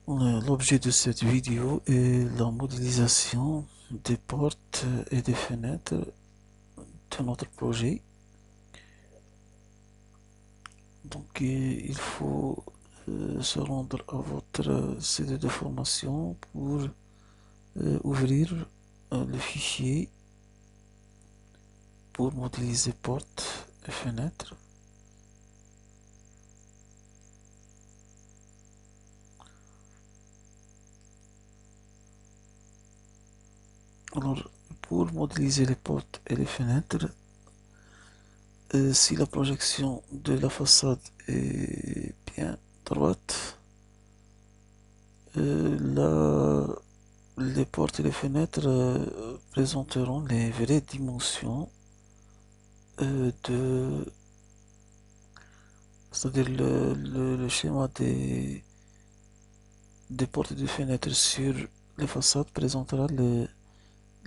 L'objet de cette vidéo est la modélisation des portes et des fenêtres de notre projet. Donc il faut se rendre à votre CD de formation pour ouvrir le fichier pour modéliser portes et fenêtres. Alors, pour modéliser les portes et les fenêtres, si la projection de la façade est bien droite, les portes et les fenêtres présenteront les vraies dimensions c'est-à-dire le schéma des portes et des fenêtres sur les façades présentera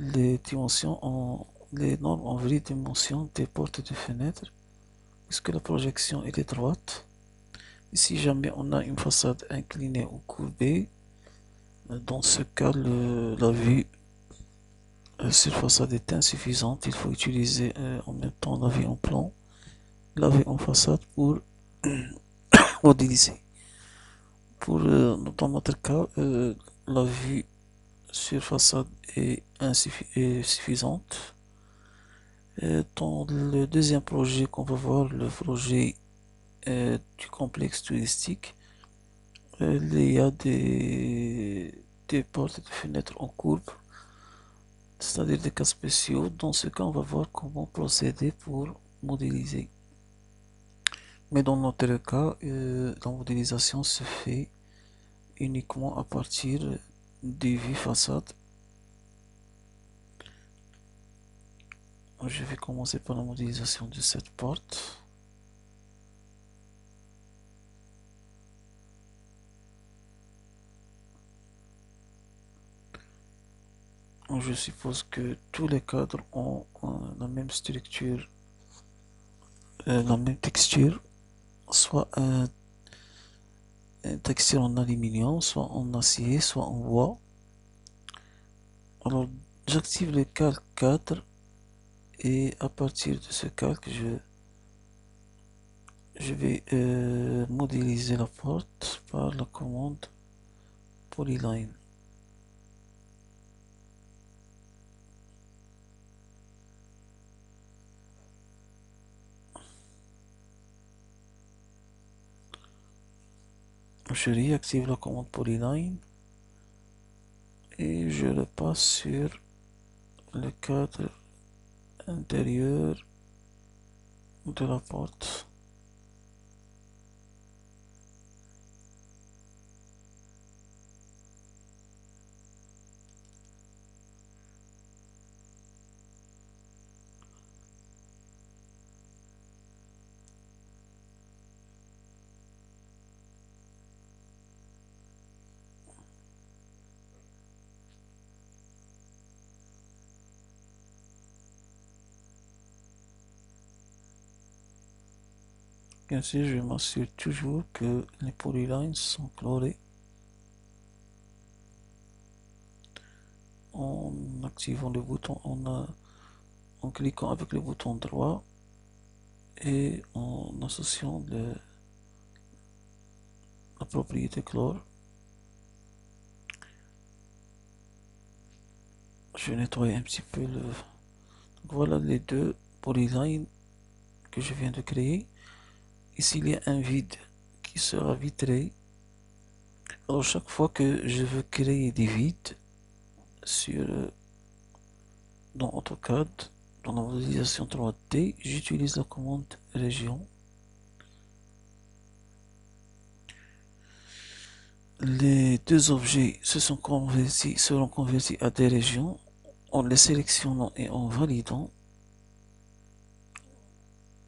les dimensions les normes en vraies dimensions des portes et des fenêtres, puisque la projection est droite. Et si jamais on a une façade inclinée ou courbée, dans ce cas, la vue sur façade est insuffisante. Il faut utiliser en même temps la vue en plan, la vue en façade pour modéliser. Dans notre cas, la vue sur façade est suffisante. Dans le deuxième projet qu'on va voir, le projet du complexe touristique, il y a des portes et des fenêtres en courbe, c'est-à-dire des cas spéciaux. Dans ce cas, on va voir comment procéder pour modéliser. Mais dans notre cas, la modélisation se fait uniquement à partir des vues façades. Je vais commencer par la modélisation de cette porte. Je suppose que tous les cadres ont la même structure, la même texture, soit une texture en aluminium, soit en acier, soit en bois. Alors j'active le calque cadre et à partir de ce calque, je vais modéliser la porte par la commande Polyline. Je réactive la commande Polyline et je le passe sur le cadre intérieur de la porte. Bien sûr, je m'assure toujours que les polylines sont colorés en activant le bouton, en cliquant avec le bouton droit et en associant la propriété color. Je nettoie un petit peu le... Donc voilà les deux polylines que je viens de créer. Ici, il y a un vide qui sera vitré. Alors chaque fois que je veux créer des vides sur dans AutoCAD, dans la modélisation 3D, j'utilise la commande région. Les deux objets seront convertis à des régions en les sélectionnant et en validant.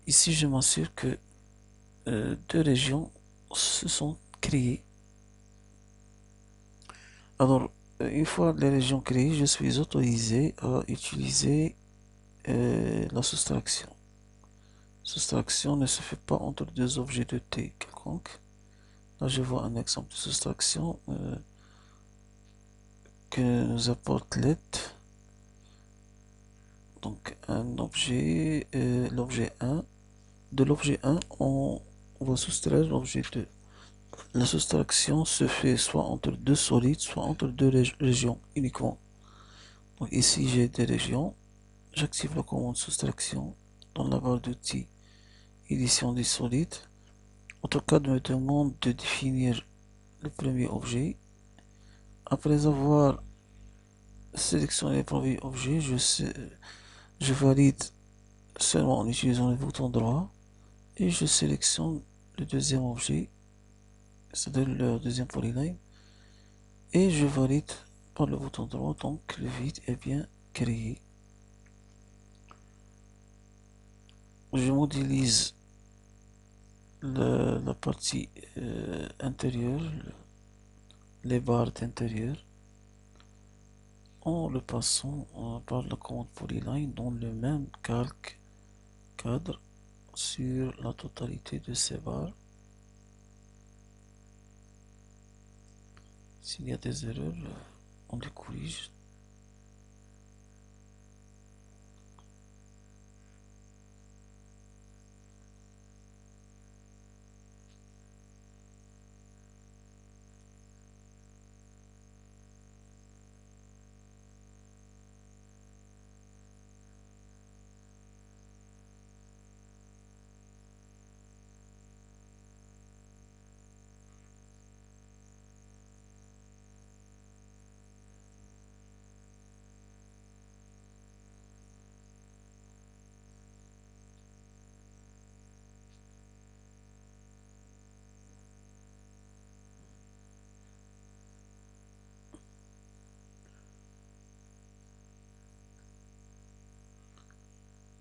Ici, je m'assure que deux régions se sont créées. Alors, une fois les régions créées, je suis autorisé à utiliser la soustraction. Soustraction ne se fait pas entre deux objets de T quelconque. Là, je vois un exemple de soustraction que nous apporte let. Donc, un objet, l'objet 1. De l'objet 1, on va soustraire l'objet 2. La soustraction se fait soit entre deux solides, soit entre deux régions uniquement. Donc ici, j'ai des régions. J'active la commande soustraction dans la barre d'outils édition des solides. AutoCAD me demande de définir le premier objet. Après avoir sélectionné le premier objet, je valide seulement en utilisant le bouton droit et je sélectionne le deuxième objet, c'est-à-dire le deuxième polyline, et je valide par le bouton droit, donc le vide est bien créé. Je modélise la partie intérieure, les barres d'intérieur, en le passant par la commande polyline dans le même calque cadre sur la totalité de ces barres. S'il y a des erreurs, on les corrige.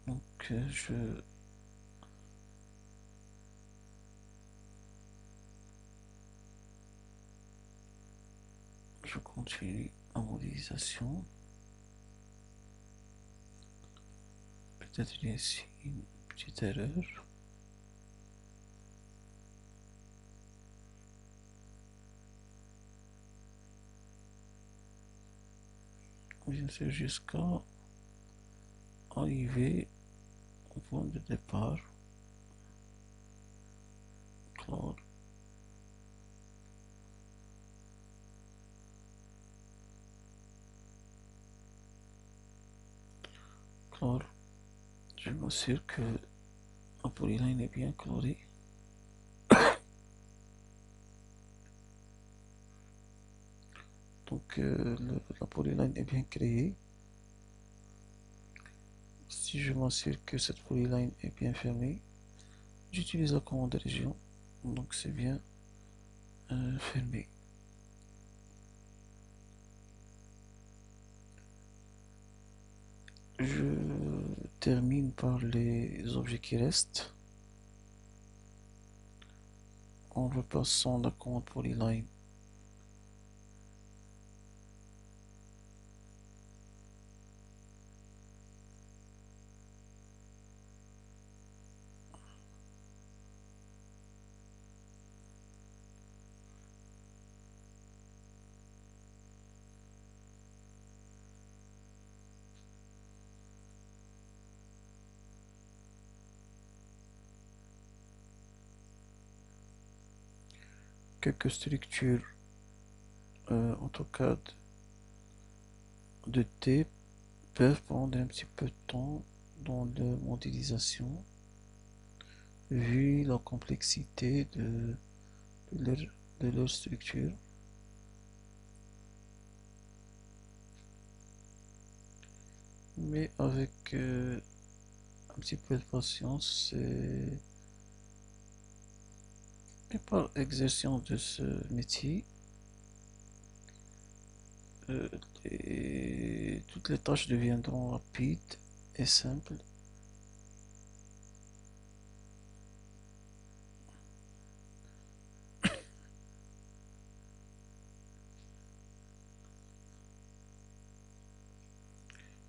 Donc je continue la modélisation. Peut-être il y a ici une petite erreur. Bien sûr, jusqu'à arriver au point de départ. Clore. Clore. Je m'assure que la polyline est bien colorée. Donc la polyline est bien créée. Si je m'assure que cette polyline est bien fermée, j'utilise la commande région. Donc c'est bien fermé. Je termine par les objets qui restent en repassant la commande polyline quelques structures AutoCAD de T peuvent prendre un petit peu de temps dans la modélisation vu la complexité de leur structure. Mais avec un petit peu de patience et par exercice de ce métier, euh, toutes les tâches deviendront rapides et simples.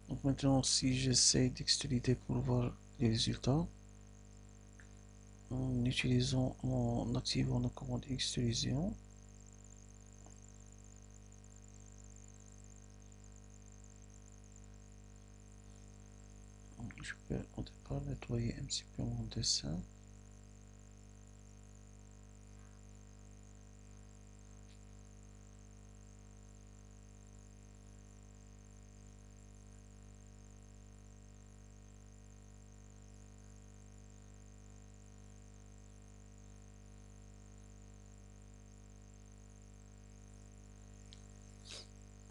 Donc maintenant, si j'essaie d'extruder pour voir les résultats, en activant la commande extrusion. Je peux au départ nettoyer un petit peu mon dessin.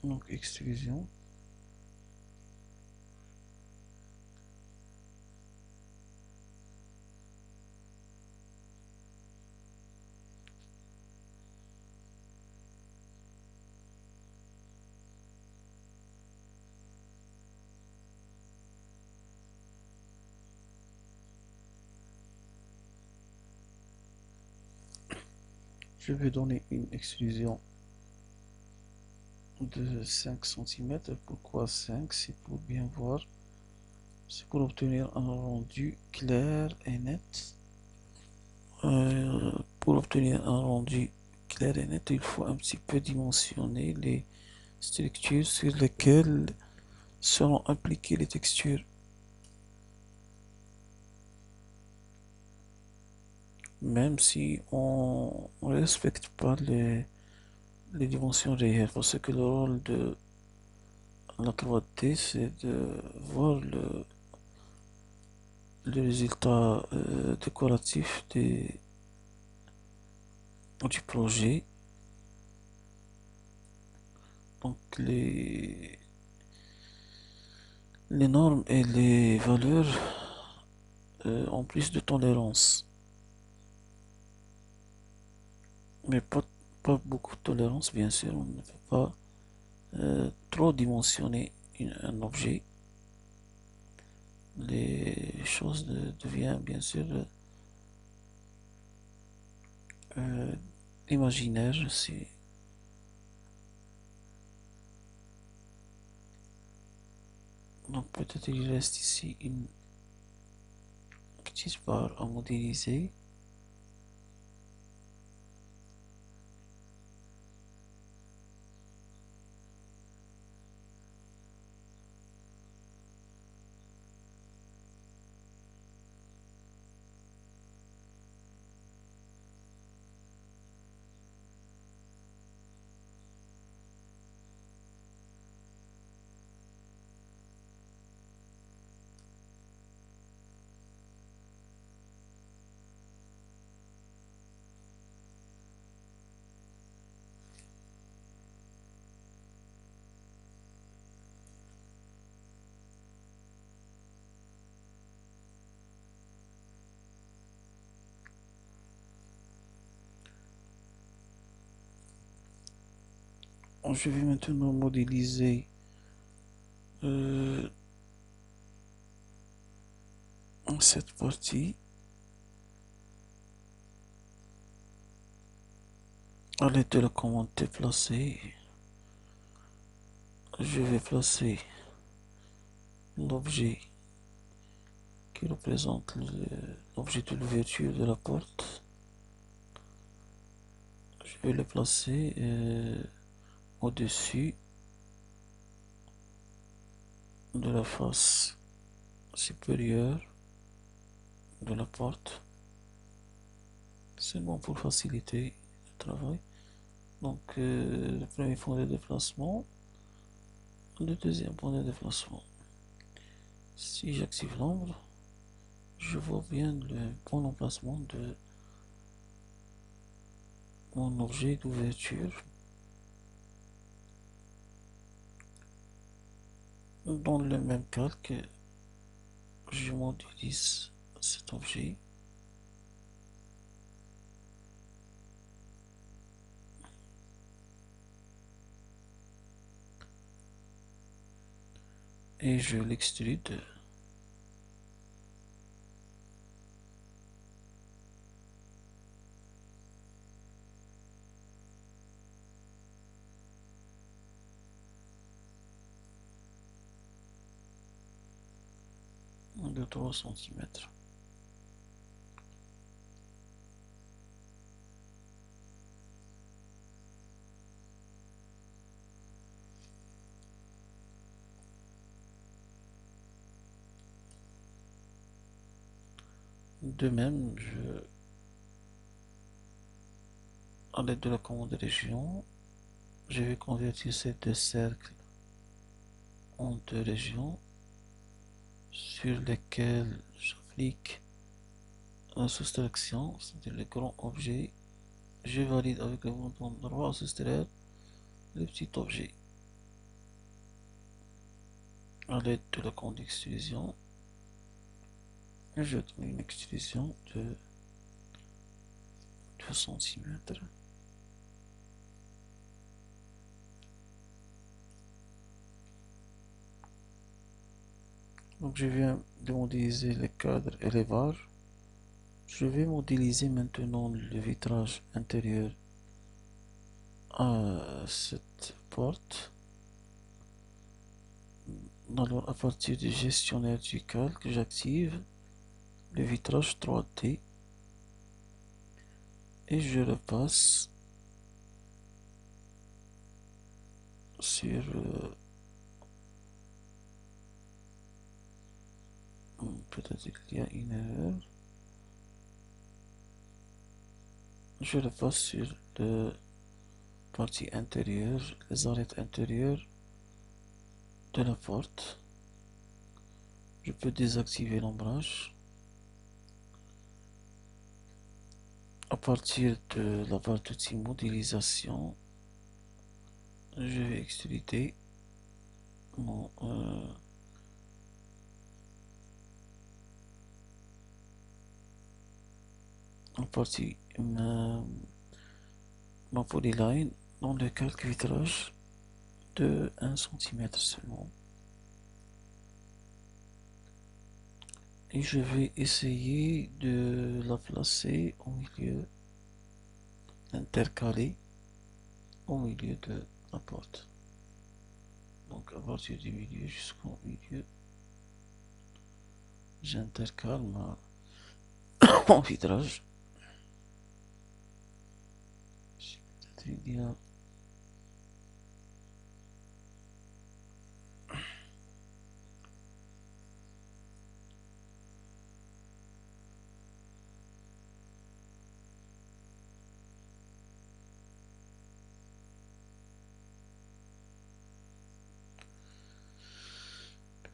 Donc extrusion. Je vais donner une extrusion de 5 cm. Pourquoi 5? C'est pour bien voir. C'est pour obtenir un rendu clair et net. Pour obtenir un rendu clair et net, il faut un petit peu dimensionner les structures sur lesquelles seront appliquées les textures. Même si on ne respecte pas les dimensions réelles, parce que le rôle de la 3D, c'est de voir le résultat décoratif du projet. Donc les normes et les valeurs ont plus de tolérance, mais pas beaucoup de tolérance, bien sûr. On ne peut pas trop dimensionner un objet. Les choses deviennent bien sûr euh, imaginaires. Donc peut-être il reste ici une petite barre à modéliser. Je vais maintenant modéliser euh, cette partie à l'aide de la commande déplacer. Je vais placer l'objet qui représente l'objet de l'ouverture de la porte. Je vais le placer au-dessus de la face supérieure de la porte. C'est bon pour faciliter le travail. Donc, le premier point de déplacement, le deuxième point de déplacement. Si j'active l'ombre, je vois bien le bon emplacement de mon objet d'ouverture. Dans le même calque, je modélise cet objet. Et je l'extrude. De 3 cm. De même, à l'aide de la commande région, je vais convertir ces deux cercles en deux régions sur lesquelles j'applique la soustraction, c'est-à-dire le grand objet. Je valide avec le bouton droit à soustraire le petit objet. À l'aide de la commande d'extrusion, je donne une extrusion de 2 cm. Donc je viens de modéliser le cadre et les barres. Je vais modéliser maintenant le vitrage intérieur à cette porte. Alors à partir du gestionnaire du calque, j'active le vitrage 3D et je repasse sur peut-être qu'il y a une erreur. Je repasse sur la partie intérieure, les arêtes intérieures de la porte. Je peux désactiver l'ombrage. À partir de la barre d'outils modélisation, je vais extruder mon en partie ma polyline dans le calque vitrage de 1 cm seulement. Et je vais essayer de la placer au milieu, intercalée au milieu de la porte. Donc à partir du milieu jusqu'au milieu, j'intercale mon vitrage. Peut-être il y a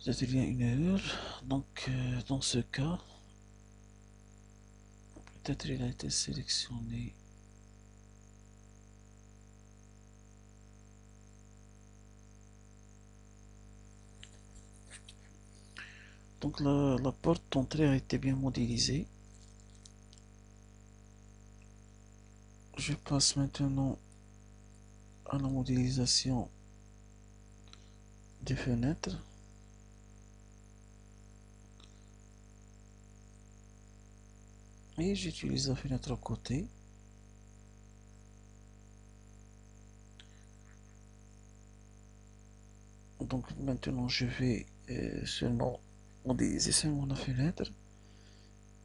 peut-être il y a une erreur. Donc dans ce cas, peut-être il a été sélectionné. Donc la porte d'entrée a été bien modélisée. Je passe maintenant à la modélisation des fenêtres. Et j'utilise la fenêtre à côté. Donc maintenant je vais seulement modéliser seulement la fenêtre.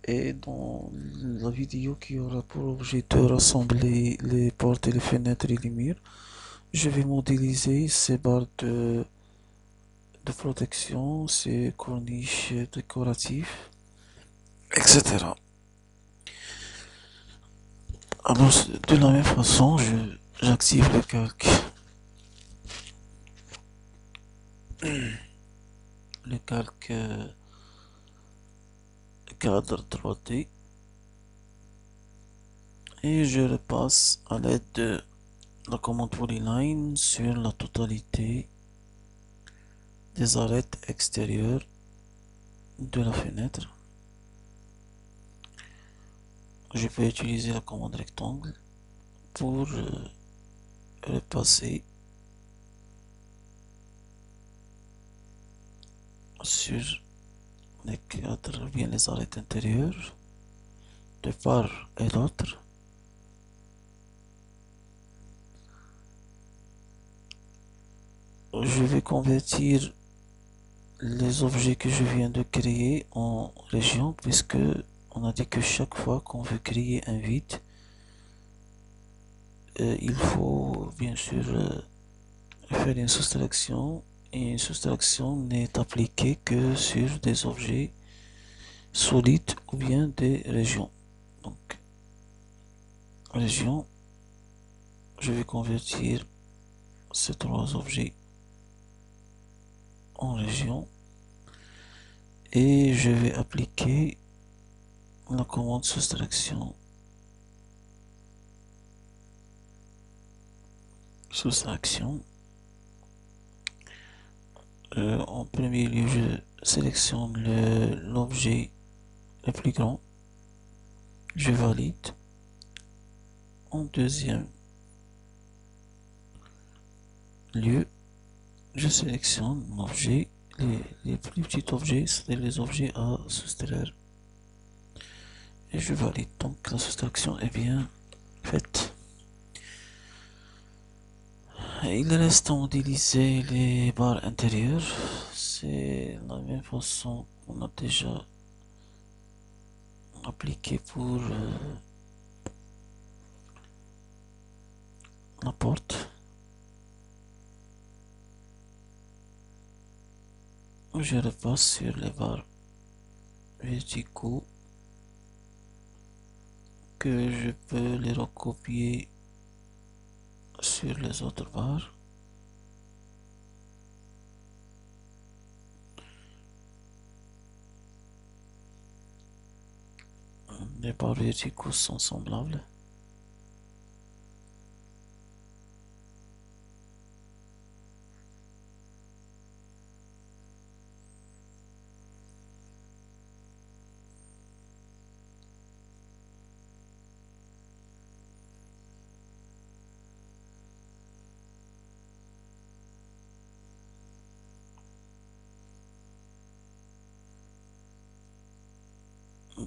Et dans la vidéo qui aura pour objet de rassembler les portes et les fenêtres et les murs, je vais modéliser ces barres de protection, ces corniches décoratives, etc. Alors de la même façon, j'active le calque. Le calque cadre 3D et je repasse à l'aide de la commande polyline sur la totalité des arêtes extérieures de la fenêtre. Je peux utiliser la commande rectangle pour repasser sur les cadres, bien les arêtes intérieures de part et d'autre. Je vais convertir les objets que je viens de créer en région puisque on a dit que chaque fois qu'on veut créer un vide, il faut bien sûr faire une soustraction et une soustraction n'est appliquée que sur des objets solides ou bien des régions. Donc, région, je vais convertir ces trois objets en région et je vais appliquer la commande soustraction. Soustraction. En premier lieu, je sélectionne l'objet le plus grand. Je valide. En deuxième lieu, je sélectionne l'objet, les plus petits objets, c'est-à-dire les objets à soustraire. Et je valide. Donc la soustraction est bien faite. Il reste à modéliser les barres intérieures. C'est la même façon qu'on a déjà appliqué pour la porte. Je repasse sur les barres verticaux que je peux les recopier sur les autres barres. Les barres verticaux sont semblables.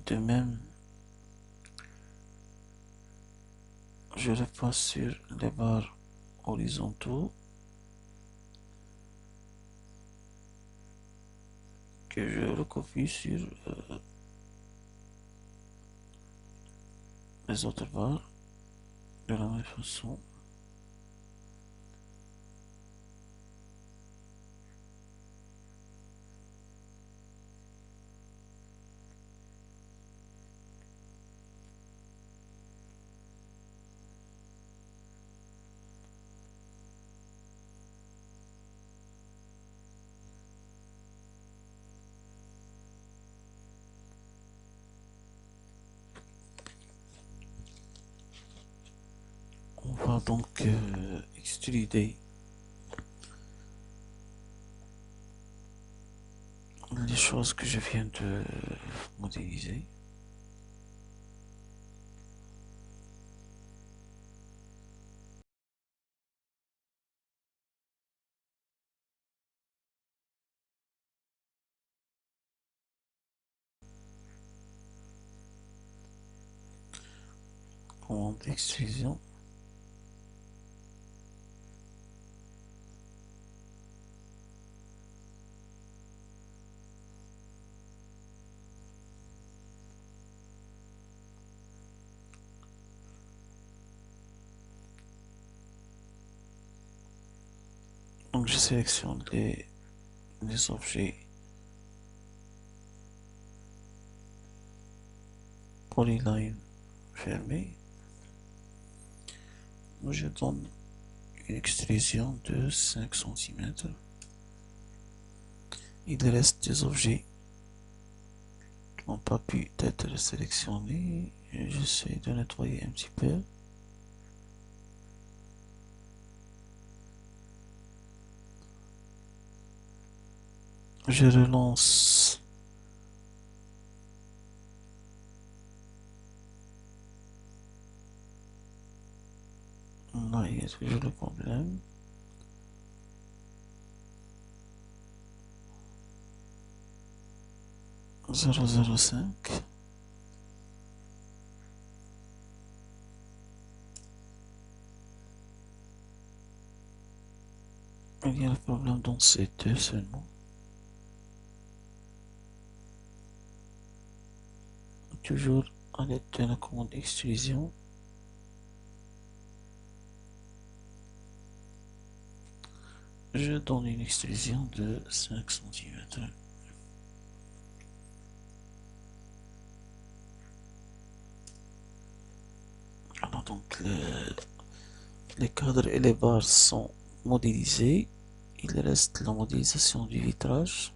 De même, je repasse sur les barres horizontaux que je recopie sur les autres barres de la même façon. On va donc extruder les choses que je viens de modéliser. Commande extrusion. Donc je sélectionne les objets polyline fermés. Je donne une extrusion de 5 cm. Il reste des objets qui n'ont pas pu être sélectionnés. J'essaie de nettoyer un petit peu. Je relance là, il y a toujours le problème. Zéro zéro cinq. Il y a le problème dans ces deux seulement. Toujours à l'aide de la commande extrusion. Je donne une extrusion de 5 cm. Donc les cadres et les barres sont modélisés. Il reste la modélisation du vitrage.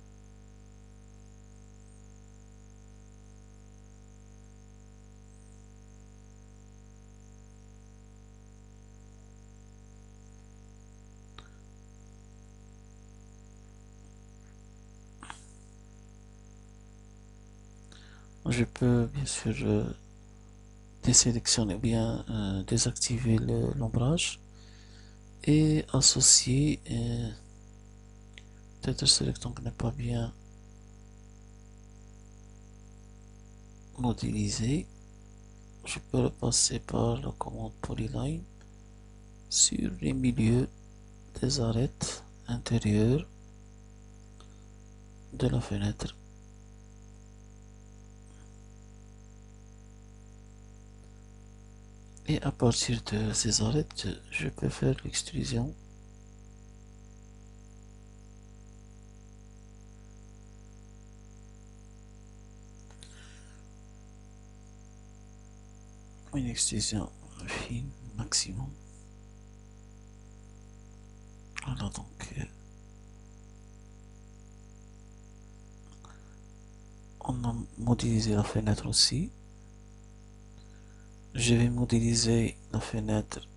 Je peux bien sûr désélectionner ou bien désactiver l'ombrage et associer. Peut-être ce rectangle n'est pas bien modélisé. Je peux le passer par la commande Polyline sur les milieux des arêtes intérieures de la fenêtre. Et à partir de ces arêtes, je peux faire l'extrusion. Une extrusion fine maximum. Voilà donc on a modélisé la fenêtre aussi. Je vais modéliser la fenêtre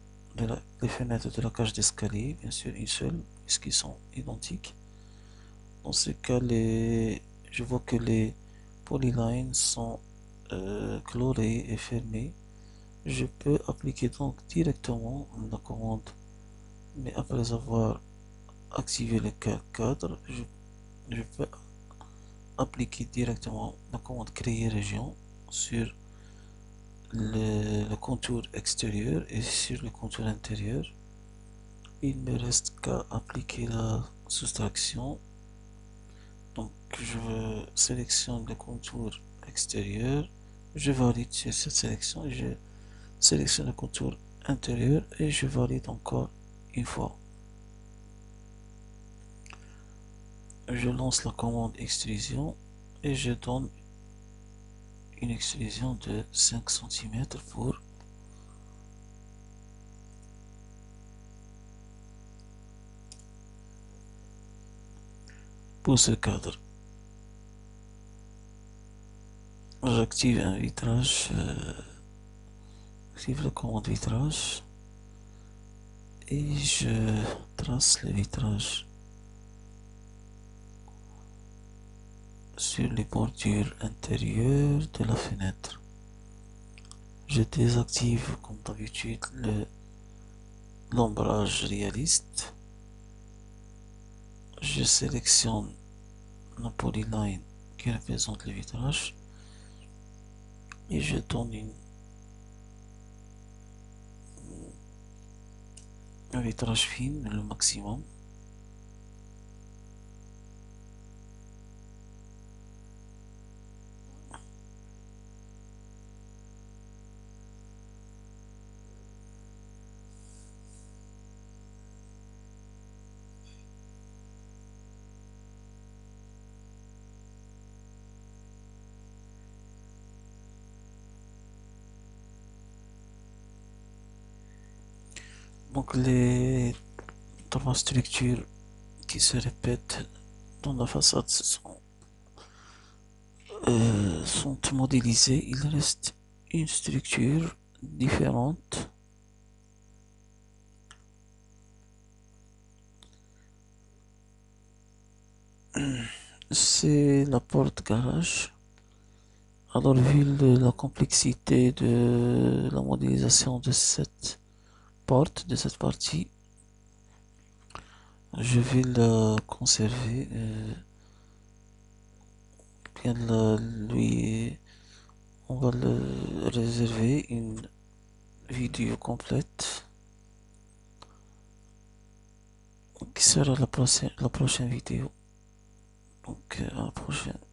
les fenêtres de la cage d'escalier, bien sûr une seule, puisqu'ils sont identiques. Dans ce cas, je vois que les polylines sont chlorés et fermés. Je peux appliquer donc directement la commande, mais après avoir activé le cadre, je peux appliquer directement la commande créer région sur le contour extérieur et sur le contour intérieur. Il me reste qu'à appliquer la soustraction. Donc je sélectionne le contour extérieur, je valide sur cette sélection et je sélectionne le contour intérieur et je valide encore une fois. Je lance la commande extrusion et je donne une extrusion de 5 cm pour ce cadre. J'active un vitrage, j'active la commande vitrage et je trace le vitrage sur les bordures intérieures de la fenêtre. Je désactive comme d'habitude l'ombrage réaliste. Je sélectionne la polyline qui représente le vitrage et je donne un vitrage fine le maximum. Donc les trois structures qui se répètent dans la façade sont modélisées. Il reste une structure différente. C'est la porte garage. Alors vu la complexité de la modélisation de cette porte, de cette partie, je vais la conserver, bien on va le réserver une vidéo complète qui sera la prochaine vidéo. Donc à la prochaine.